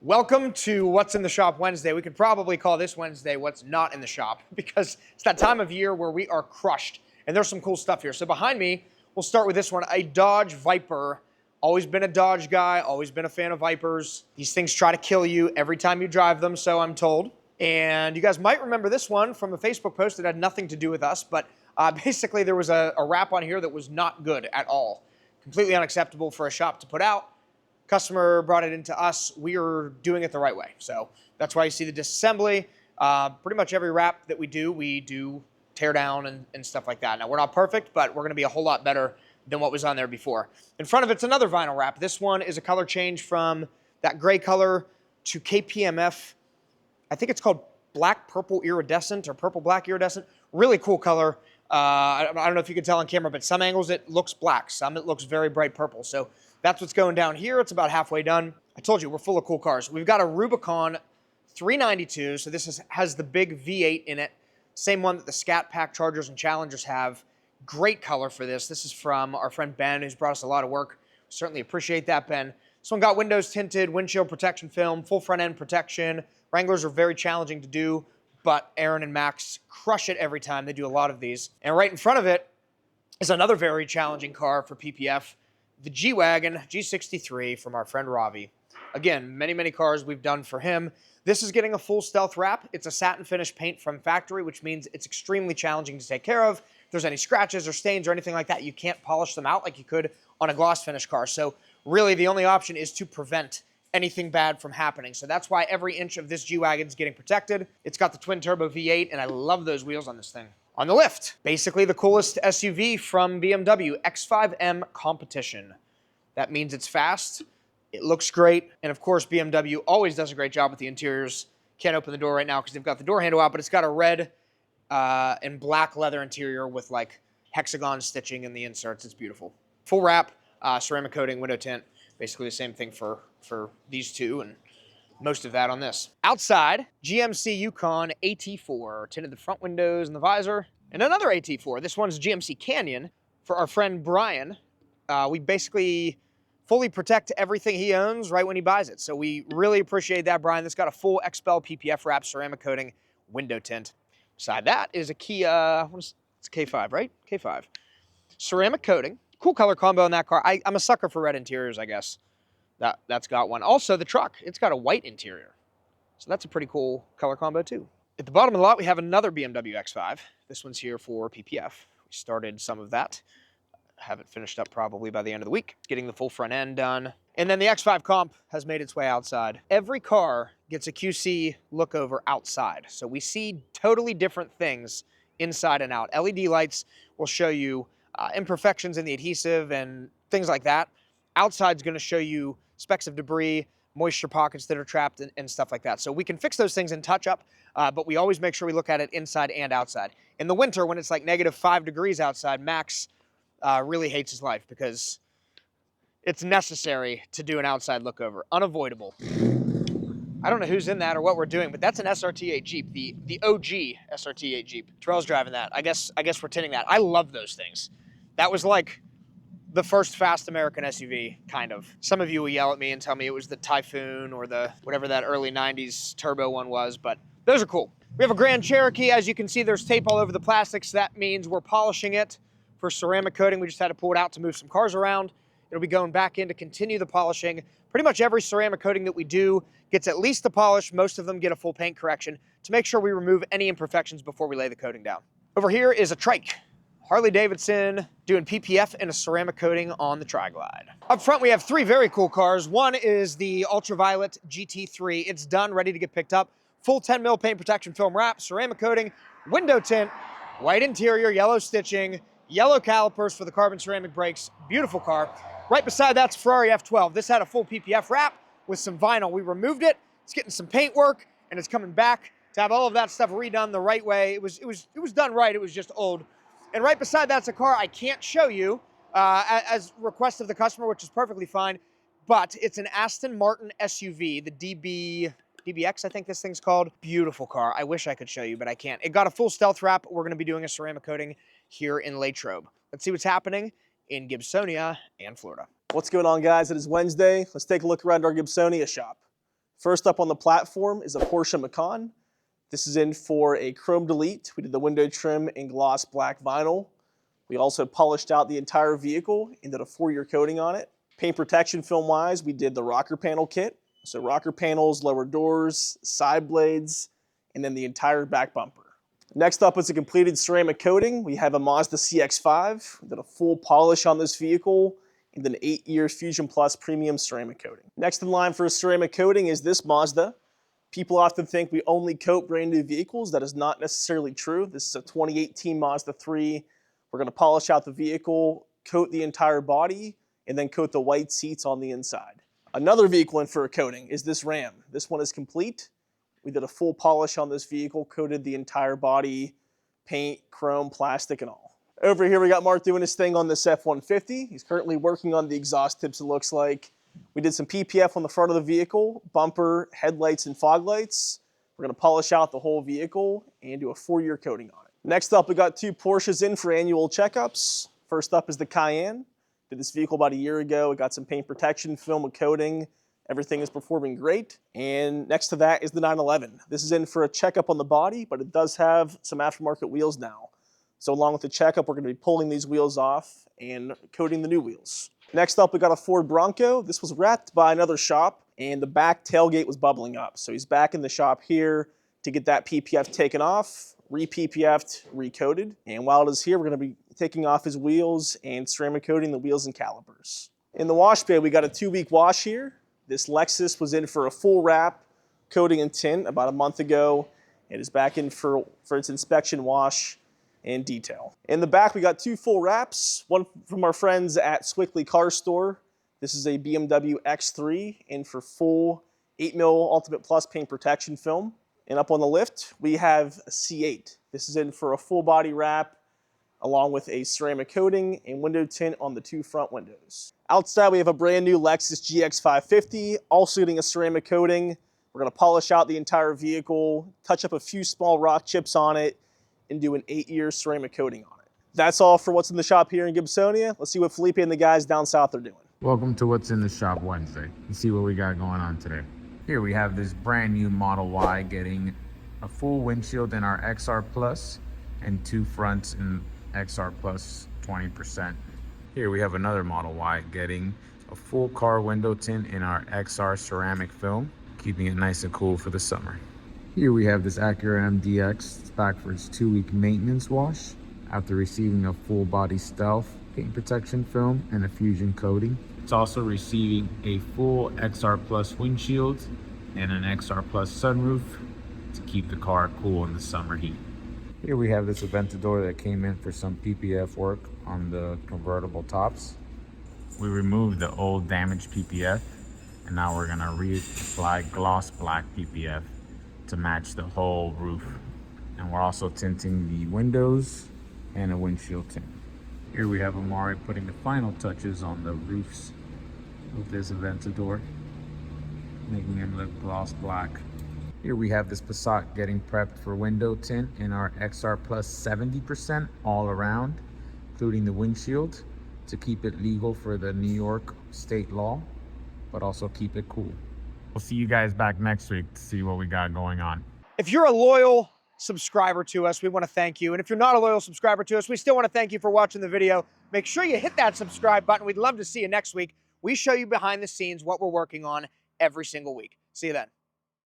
Welcome to What's in the Shop Wednesday. We could probably call this Wednesday What's Not in the Shop because it's that time of year where we are crushed and there's some cool stuff here. So behind me, we'll start with this one, a Dodge Viper. Always been a Dodge guy, always been a fan of Vipers. These things try to kill you every time you drive them, so I'm told. And you guys might remember this one from a Facebook post that had nothing to do with us, but basically there was a wrap on here that was not good at all. Completely unacceptable for a shop to put out. Customer brought it into us. We are doing it the right way. So that's why you see the disassembly. Pretty much every wrap that we do tear down and stuff like that. Now, we're not perfect, but we're going to be a whole lot better than what was on there before. In front of it's another vinyl wrap. This one is a color change from that gray color to KPMF. I think it's called black purple iridescent or purple black iridescent. Really cool color. I don't know if you can tell on camera, but some angles it looks black. Some it looks very bright purple. So that's what's going down here. It's about halfway done. I told you, we're full of cool cars. We've got a Rubicon 392. So this has the big V8 in it. Same one that the Scat Pack Chargers and Challengers have. Great color for this. This is from our friend Ben, who's brought us a lot of work. Certainly appreciate that, Ben. This one got windows tinted, windshield protection film, full front end protection. Wranglers are very challenging to do, but Aaron and Max crush it every time. They do a lot of these. And right in front of it is another very challenging car for PPF. The G-Wagon G63 from our friend Ravi. Again, many cars we've done for him. This is getting a full stealth wrap. It's a satin finish paint from factory, which means it's extremely challenging to take care of. If there's any scratches or stains or anything like that, you can't polish them out like you could on a gloss finish car. So really the only option is to prevent anything bad from happening. So that's why every inch of this G-Wagon is getting protected. It's got the twin turbo V8 and I love those wheels on this thing. On the lift, basically the coolest SUV from BMW, X5M Competition. That means it's fast, it looks great, and of course BMW always does a great job with the interiors. Can't open the door right now because they've got the door handle out, but it's got a red and black leather interior with like hexagon stitching in the inserts. It's beautiful. Full wrap, ceramic coating, window tint, basically the same thing for these two, and most of that on this. Outside, GMC Yukon AT4, tinted the front windows and the visor, and another AT4. This one's GMC Canyon for our friend Brian. We basically fully protect everything he owns right when he buys it. So we really appreciate that, Brian. This got a full xpel PPF wrap, ceramic coating, window tint. Beside that is a Kia, it's a K5, right? K5. Ceramic coating, cool color combo in that car. I'm a sucker for red interiors, I guess. That's got one. Also, the truck, it's got a white interior. So that's a pretty cool color combo too. At the bottom of the lot, we have another BMW X5. This one's here for PPF. We started some of that. Have it finished up probably by the end of the week. Getting the full front end done. And then the X5 Comp has made its way outside. Every car gets a QC look over outside. So we see totally different things inside and out. LED lights will show you imperfections in the adhesive and things like that. Outside's gonna show you specks of debris, moisture pockets that are trapped and stuff like that. So we can fix those things in touch-up, but we always make sure we look at it inside and outside. In the winter, when it's like -5 degrees outside, Max really hates his life because it's necessary to do an outside look over. Unavoidable. I don't know who's in that or what we're doing, but that's an SRT8 Jeep, the OG SRT8 Jeep. Terrell's driving that. I guess we're tinting that. I love those things. That was like the first fast American SUV, kind of. Some of you will yell at me and tell me it was the Typhoon or the whatever that early 90s turbo one was, but those are cool. We have a Grand Cherokee. As you can see, there's tape all over the plastics. That means we're polishing it for ceramic coating. We just had to pull it out to move some cars around. It'll be going back in to continue the polishing. Pretty much every ceramic coating that we do gets at least a polish. Most of them get a full paint correction to make sure we remove any imperfections before we lay the coating down. Over here is a trike. Harley-Davidson doing PPF and a ceramic coating on the Tri-Glide. Up front, we have three very cool cars. One is the Ultraviolet GT3. It's done, ready to get picked up. Full 10 mil paint protection film wrap, ceramic coating, window tint, white interior, yellow stitching, yellow calipers for the carbon ceramic brakes. Beautiful car. Right beside that's Ferrari F12. This had a full PPF wrap with some vinyl. We removed it. It's getting some paint work, and it's coming back to have all of that stuff redone the right way. It was done right. It was just old. And right beside that's a car I can't show you as request of the customer, which is perfectly fine. But it's an Aston Martin SUV, the DBX, I think this thing's called. Beautiful car. I wish I could show you, but I can't. It got a full stealth wrap. We're going to be doing a ceramic coating here in LATROBE. Let's see what's happening in Gibsonia and Florida. What's going on, guys? It is Wednesday. Let's take a look around our Gibsonia shop. First up on the platform is a Porsche Macan. This is in for a chrome delete. We did the window trim in gloss black vinyl. We also polished out the entire vehicle and did a 4-year coating on it. Paint protection film wise, we did the rocker panel kit. So rocker panels, lower doors, side blades, and then the entire back bumper. Next up is a completed ceramic coating. We have a Mazda CX-5. We did a full polish on this vehicle and an 8-year Fusion Plus premium ceramic coating. Next in line for a ceramic coating is this Mazda. People often think we only coat brand new vehicles. That is not necessarily true. This is a 2018 Mazda 3. We're going to polish out the vehicle, coat the entire body, and then coat the white seats on the inside. Another vehicle in for a coating is this Ram. This one is complete. We did a full polish on this vehicle, coated the entire body, paint, chrome, plastic, and all. Over here we got Mark doing his thing on this F-150. He's currently working on the exhaust tips, it looks like. We did some PPF on the front of the vehicle, bumper, headlights, and fog lights. We're going to polish out the whole vehicle and do a 4-year coating on it. Next up, we got 2 Porsches in for annual checkups. First up is the Cayenne. Did this vehicle about a year ago. We got some paint protection film with coating. Everything is performing great. And next to that is the 911. This is in for a checkup on the body, but it does have some aftermarket wheels now. So along with the checkup, we're going to be pulling these wheels off and coating the new wheels. Next up, we got a Ford Bronco. This was wrapped by another shop, and the back tailgate was bubbling up. So he's back in the shop here to get that PPF taken off, re-PPF'd, recoated. And while it is here, we're going to be taking off his wheels and ceramic coating the wheels and calipers. In the wash bay, we got a 2-week wash here. This Lexus was in for a full wrap, coating and tint about a month ago. It is back in for its inspection, wash, and detail. In the back, we got 2 full wraps, one from our friends at Swickley Car Store. This is a BMW X3 in for full 8mm Ultimate Plus paint protection film. And up on the lift, we have a C8. This is in for a full body wrap, along with a ceramic coating and window tint on the 2 front windows. Outside, we have a brand new Lexus GX550, also getting a ceramic coating. We're going to polish out the entire vehicle, touch up a few small rock chips on it, and do an 8-year ceramic coating on it. That's all for what's in the shop here in Gibsonia. Let's see what Felipe and the guys down south are doing. Welcome to What's in the Shop Wednesday. Let's see what we got going on today. Here we have this brand new Model Y getting a full windshield in our XR Plus and 2 fronts in XR Plus 20%. Here we have another Model Y getting a full car window tint in our XR ceramic film, keeping it nice and cool for the summer. Here we have this Acura MDX. It's back for its 2-week maintenance wash after receiving a full body stealth paint protection film and a fusion coating. It's also receiving a full XR Plus windshield and an XR Plus sunroof to keep the car cool in the summer heat. Here we have this Aventador that came in for some PPF work on the convertible tops. We removed the old damaged PPF, and now we're gonna reapply gloss black PPF to match the whole roof. And we're also tinting the windows and a windshield tint. Here we have Amari putting the final touches on the roofs of this Aventador, making them look gloss black. Here we have this Passat getting prepped for window tint in our XR Plus 70% all around, including the windshield, to keep it legal for the New York state law, but also keep it cool. We'll see you guys back next week to see what we got going on. If you're a loyal subscriber to us, we want to thank you. And if you're not a loyal subscriber to us, we still want to thank you for watching the video. Make sure you hit that subscribe button. We'd love to see you next week. We show you behind the scenes what we're working on every single week. See you then.